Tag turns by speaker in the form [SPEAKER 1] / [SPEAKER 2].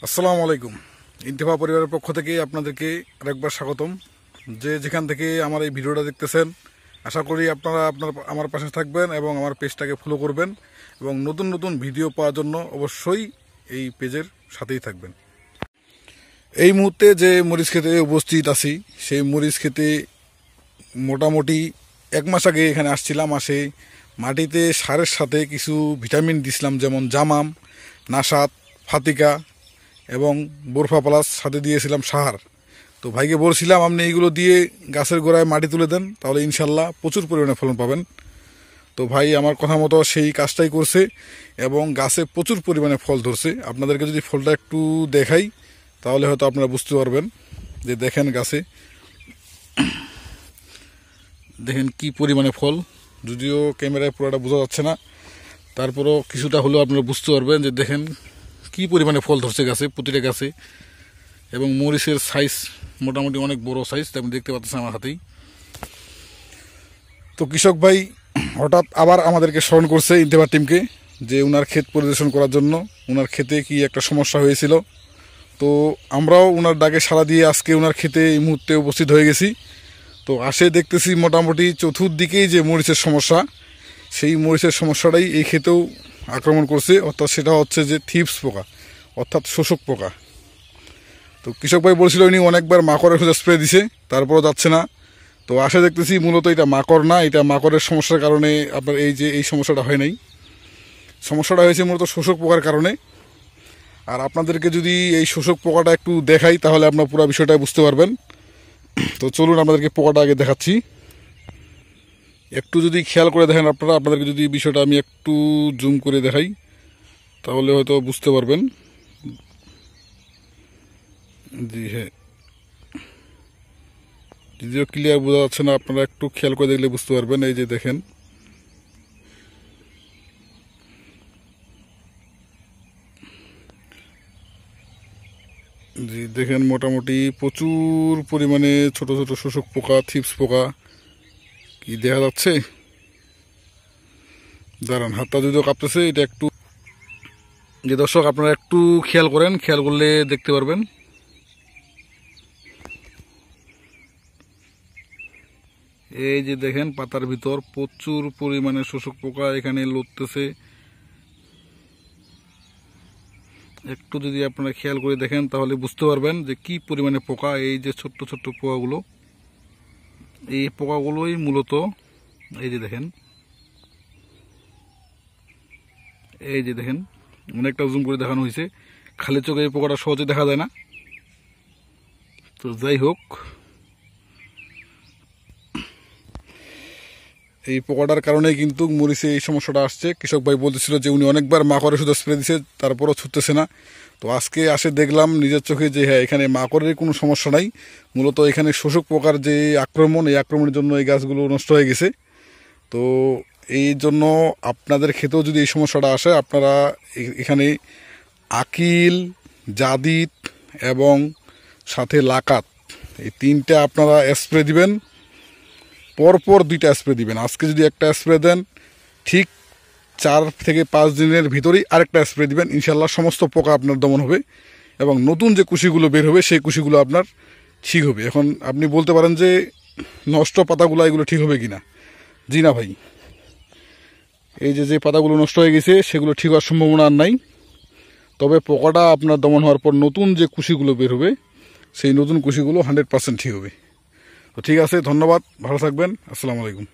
[SPEAKER 1] আসসালামু আলাইকুম। ইন্তেফা পরিবারের পক্ষ থেকে আপনাদেরকে আরেকবার স্বাগতম। যে যেখান থেকে আমার এই ভিডিওটা দেখতেছেন, আশা করি আপনারা আমার পাশে থাকবেন এবং আমার পেজটাকে ফলো করবেন এবং নতুন নতুন ভিডিও পাওয়ার জন্য অবশ্যই এই পেজের সাথেই থাকবেন। এই মুহূর্তে যে মরিচ খেতে উপস্থিত আছি, সেই মরিচ খেতে মোটামুটি এক মাস আগে এখানে আসছিলাম। আসে মাটিতে সারের সাথে কিছু ভিটামিন দিছিলাম, যেমন জামাম, নাসাত, ফাতিকা এবং বোরফা প্লাস, সাথে দিয়েছিলাম সাহার। তো ভাইকে বলছিলাম আপনি এইগুলো দিয়ে গাছের গোড়ায় মাটি তুলে দেন, তাহলে ইনশাল্লাহ প্রচুর পরিমাণে ফলন পাবেন। তো ভাই আমার কথা মতো সেই কাজটাই করছে এবং গাছে প্রচুর পরিমাণে ফল ধরছে। আপনাদেরকে যদি ফলটা একটু দেখাই তাহলে হয়তো আপনারা বুঝতে পারবেন। যে দেখেন গাছে দেখেন কি পরিমাণে ফল, যদিও ক্যামেরায় পুরোটা বোঝা যাচ্ছে না, তারপরও কিছুটা হলেও আপনারা বুঝতে পারবেন যে দেখেন কি পরিমাণে ফল ধরছে গাছে, প্রতিটা গাছে। এবং মরিচের সাইজ মোটামুটি অনেক বড় সাইজ, আপনি দেখতে পাচ্ছেন আমার হাতেই। তো কৃষক ভাই হঠাৎ আবার আমাদেরকে স্মরণ করছে, ইন্তেফা টিমকে, যে উনার ক্ষেত পরিদর্শন করার জন্য। উনার ক্ষেতে কি একটা সমস্যা হয়েছিল, তো আমরাও উনার ডাকে সাড়া দিয়ে আজকে উনার ক্ষেতে এই মুহূর্তে উপস্থিত হয়ে গেছি। তো আসে দেখতেছি মোটামুটি চতুর্দিকেই যে মরিচের সমস্যা, সেই মরিচের সমস্যাটাই এই ক্ষেতেও আক্রমণ করছে। অর্থাৎ সেটা হচ্ছে যে থিপস পোকা, অর্থাৎ শোষক পোকা। তো কৃষক ভাই বলছিল উনি অনেকবার মাকড়ের ওষুধ স্প্রে দিছে, তারপরও যাচ্ছে না। তো আসে দেখতেছি মূলত এটা মাকড় না, এটা মাকড়ের সমস্যার কারণে আপনার এই সমস্যাটা হয় নাই। সমস্যাটা হয়েছে মূলত শোষক পোকার কারণে। আর আপনাদেরকে যদি এই শোষক পোকাটা একটু দেখাই তাহলে আপনার পুরো বিষয়টা বুঝতে পারবেন। তো চলুন আপনাদেরকে পোকাটা আগে দেখাচ্ছি। একটু যদি খেয়াল করে দেখেন আপনারা, আপনাদেরকে যদি বিষয়টা আমি একটু জুম করে দেখাই তাহলে হয়তো বুঝতে পারবেন। জি হ্যাঁ, যদিও ক্লিয়ার বোঝা যাচ্ছে না, আপনারা একটু খেয়াল করে দেখলে বুঝতে পারবেন। এই যে দেখেন, জি দেখেন মোটামুটি প্রচুর পরিমাণে ছোট ছোট শোষক পোকা, থিপস পোকা কি দেখা যাচ্ছে। দাঁড়ান, হাতটা যদিও কাঁপতেছে, এটা একটু যে দর্শক আপনারা একটু খেয়াল করেন, খেয়াল করলে দেখতে পারবেন। এই যে দেখেন পাতার ভিতর প্রচুর পরিমাণে শোষক পোকা এখানে লড়তেছে। একটু যদি আপনারা খেয়াল করে দেখেন তাহলে বুঝতে পারবেন যে কি পরিমাণে পোকা। এই যে ছোট্ট ছোট্ট পোকাগুলো, এই পোকাগুলোই মূলত, এই যে দেখেন, এই যে দেখেন অনেকটা জুম করে দেখানো হয়েছে। খালি চোখে এই পোকাটা সহজে দেখা যায় না। তো যাই হোক, এই পোকাটার কারণেই কিন্তু মরিচে এই সমস্যাটা আসছে। কৃষক ভাই বলতেছিল যে উনি অনেকবার মাকড়ের ওষুধ স্প্রে দিছে, তারপরও ছুটতেছে না। তো আজকে আসে দেখলাম নিজের চোখে যে হ্যাঁ, এখানে মাকড়ের কোনো সমস্যা নাই, মূলত এখানে শোষক পোকার যে আক্রমণ, এই আক্রমণের জন্য এই গাছগুলো নষ্ট হয়ে গেছে। তো এই জন্য আপনাদের ক্ষেতেও যদি এই সমস্যাটা আসে, আপনারা এখানে আকিল, জাদিত এবং সাথে লাকাত, এই তিনটা আপনারা স্প্রে দিবেন। পরপর 2টা স্প্রে দিবেন। আজকে যদি একটা স্প্রে দেন, ঠিক 4 থেকে 5 দিনের ভিতরেই আরেকটা স্প্রে দিবেন। ইনশাল্লাহ সমস্ত পোকা আপনার দমন হবে এবং নতুন যে কুশিগুলো বের হবে সেই কুশিগুলো আপনার ঠিক হবে। এখন আপনি বলতে পারেন যে নষ্ট পাতাগুলো এগুলো ঠিক হবে কিনা। জি না ভাই, এই যে পাতাগুলো নষ্ট হয়ে গেছে সেগুলো ঠিক হওয়ার সম্ভাবনা আর নাই। তবে পোকাটা আপনার দমন হওয়ার পর নতুন যে কুশিগুলো বের হবে সেই নতুন কুশিগুলো 100% ঠিক হবে। তো ঠিক আছে, ধন্যবাদ, ভালো থাকবেন, আসসালামু আলাইকুম।